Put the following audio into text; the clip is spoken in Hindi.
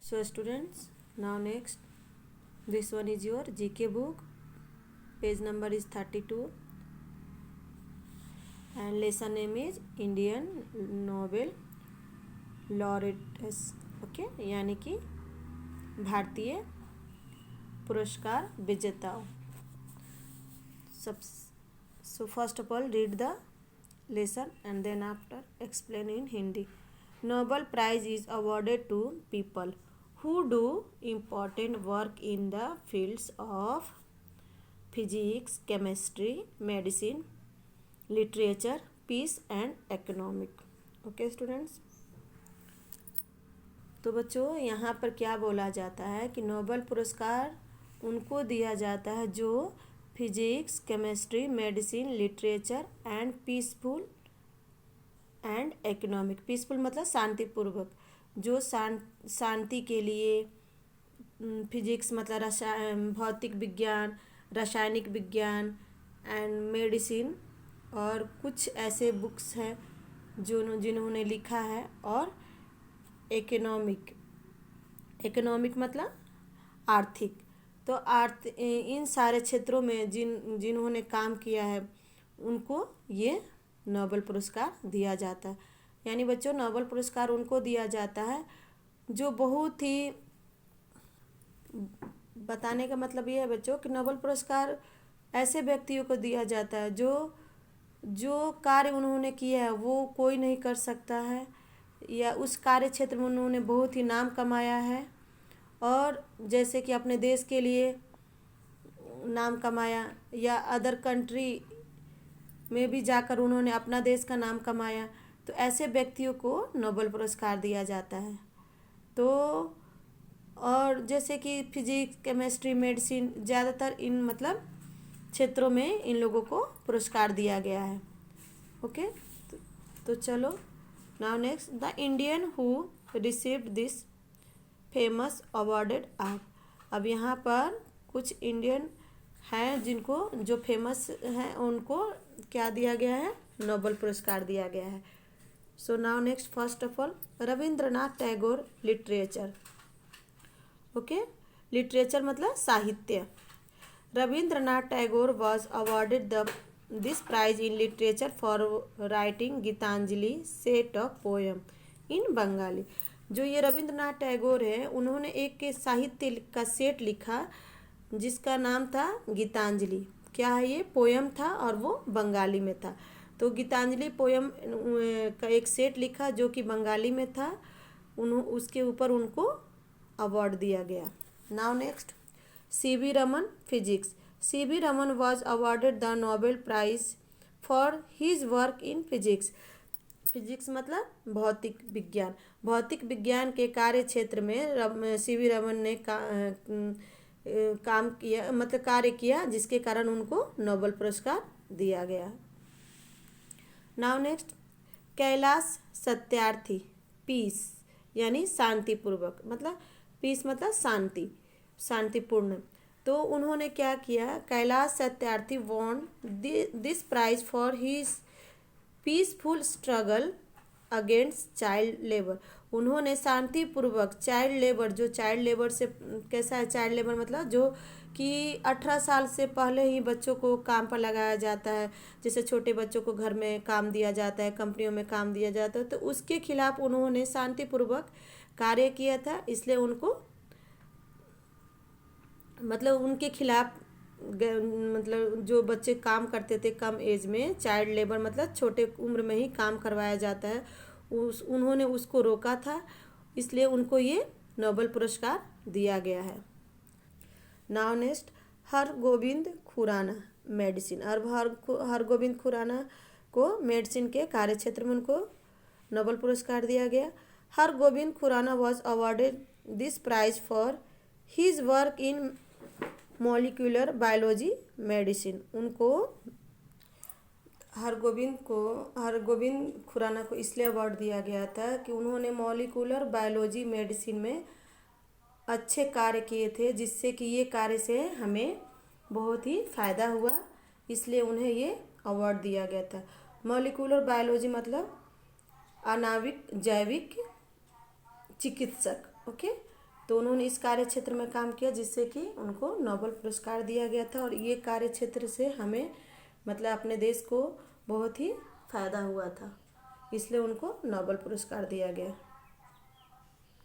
So students, now next, this one is your GK book. Page number is 32 and lesson name is Indian Nobel Laureates. Okay, यानी कि भारतीय पुरस्कार विजेताओं. So first of all, read the lesson and then after explain in Hindi. Nobel Prize is awarded to people who do important work in the fields of physics, chemistry, medicine, literature, peace and economic. Okay students. तो बच्चों यहाँ पर क्या बोला जाता है कि नोबेल पुरस्कार उनको दिया जाता है जो physics, chemistry, medicine, literature and peaceful and economic. Peaceful मतलब शांतिपूर्वक, जो शांति के लिए, फिजिक्स मतलब भौतिक विज्ञान, रासायनिक विज्ञान एंड मेडिसिन, और कुछ ऐसे बुक्स हैं जिन्होंने लिखा है, और इकोनॉमिक मतलब आर्थिक. तो इन सारे क्षेत्रों में जिन्होंने काम किया है उनको ये नोबेल पुरस्कार दिया जाता है. यानी बच्चों नोबेल पुरस्कार उनको दिया जाता है जो बहुत ही, बताने का मतलब ये है बच्चों कि नोबेल पुरस्कार ऐसे व्यक्तियों को दिया जाता है जो कार्य उन्होंने किया है वो कोई नहीं कर सकता है, या उस कार्य क्षेत्र में उन्होंने बहुत ही नाम कमाया है, और जैसे कि अपने देश के लिए नाम कमाया या अदर कंट्री में भी जाकर उन्होंने अपना देश का नाम कमाया, तो ऐसे व्यक्तियों को नोबेल पुरस्कार दिया जाता है. तो और जैसे कि फिजिक्स, केमिस्ट्री, मेडिसिन, ज़्यादातर इन मतलब क्षेत्रों में इन लोगों को पुरस्कार दिया गया है. ओके, तो चलो now next, the Indian who received this famous awarded are. अब यहाँ पर कुछ इंडियन हैं जिनको, जो फेमस हैं, उनको क्या दिया गया है, नोबेल पुरस्कार दिया गया है. So now next, first of all Rabindranath Tagore literature. Okay, literature मतलब साहित्य. Rabindranath Tagore was awarded this prize in literature for writing Gitanjali set of poem in Bengali. जो ये रविंद्रनाथ टैगोर है, उन्होंने एक साहित्य का सेट लिखा जिसका नाम था गीतांजलि. क्या है ये? पोयम था और वो बंगाली में था. तो गीतांजलि पोयम का एक सेट लिखा जो कि बंगाली में था, उसके ऊपर उनको अवार्ड दिया गया. Now next, C.V. Raman physics. C.V. Raman was awarded the Nobel prize for his work in physics. Physics मतलब भौतिक विज्ञान. भौतिक विज्ञान के कार्य क्षेत्र में C.V. रमन ने काम किया, मतलब कार्य किया, जिसके कारण उनको नोबेल पुरस्कार दिया गया. Now next, Kailash Satyarthi. Peace यानी शांतिपूर्वक, मतलब पीस मतलब शांति, शांतिपूर्ण. तो उन्होंने क्या किया, Kailash Satyarthi won this prize for his peaceful struggle against child labour. उन्होंने शांतिपूर्वक चाइल्ड लेबर, जो चाइल्ड लेबर से कैसा है, चाइल्ड लेबर मतलब जो कि 18 साल से पहले ही बच्चों को काम पर लगाया जाता है, जैसे छोटे बच्चों को घर में काम दिया जाता है, कंपनियों में काम दिया जाता है, तो उसके खिलाफ उन्होंने शांतिपूर्वक कार्य किया था. इसलिए उनको, मतलब उनके खिलाफ, मतलब जो बच्चे काम करते थे कम एज में, चाइल्ड लेबर मतलब छोटे उम्र में ही काम करवाया जाता है, उन्होंने उसको रोका था. इसलिए उनको ये नोबेल पुरस्कार दिया गया है. Now next, Hargobind Khorana medicine. और हरगोविंद खुराना को मेडिसिन के कार्य क्षेत्र में उनको नोबेल पुरस्कार दिया गया. Hargobind Khorana was awarded this prize for his work in molecular biology medicine. उनको हरगोविंद खुराना को इसलिए अवार्ड दिया गया था कि उन्होंने मॉलिक्यूलर बायोलॉजी मेडिसिन में अच्छे कार्य किए थे, जिससे कि ये कार्य से हमें बहुत ही फ़ायदा हुआ, इसलिए उन्हें ये अवार्ड दिया गया था. मॉलिक्यूलर बायोलॉजी मतलब आणविक जैविक चिकित्सक. ओके, तो उन्होंने इस कार्य क्षेत्र में काम किया जिससे कि उनको नोबेल पुरस्कार दिया गया था। और ये कार्य क्षेत्र से हमें मतलब अपने देश को बहुत ही फ़ायदा हुआ था, इसलिए उनको नोबेल पुरस्कार दिया गया।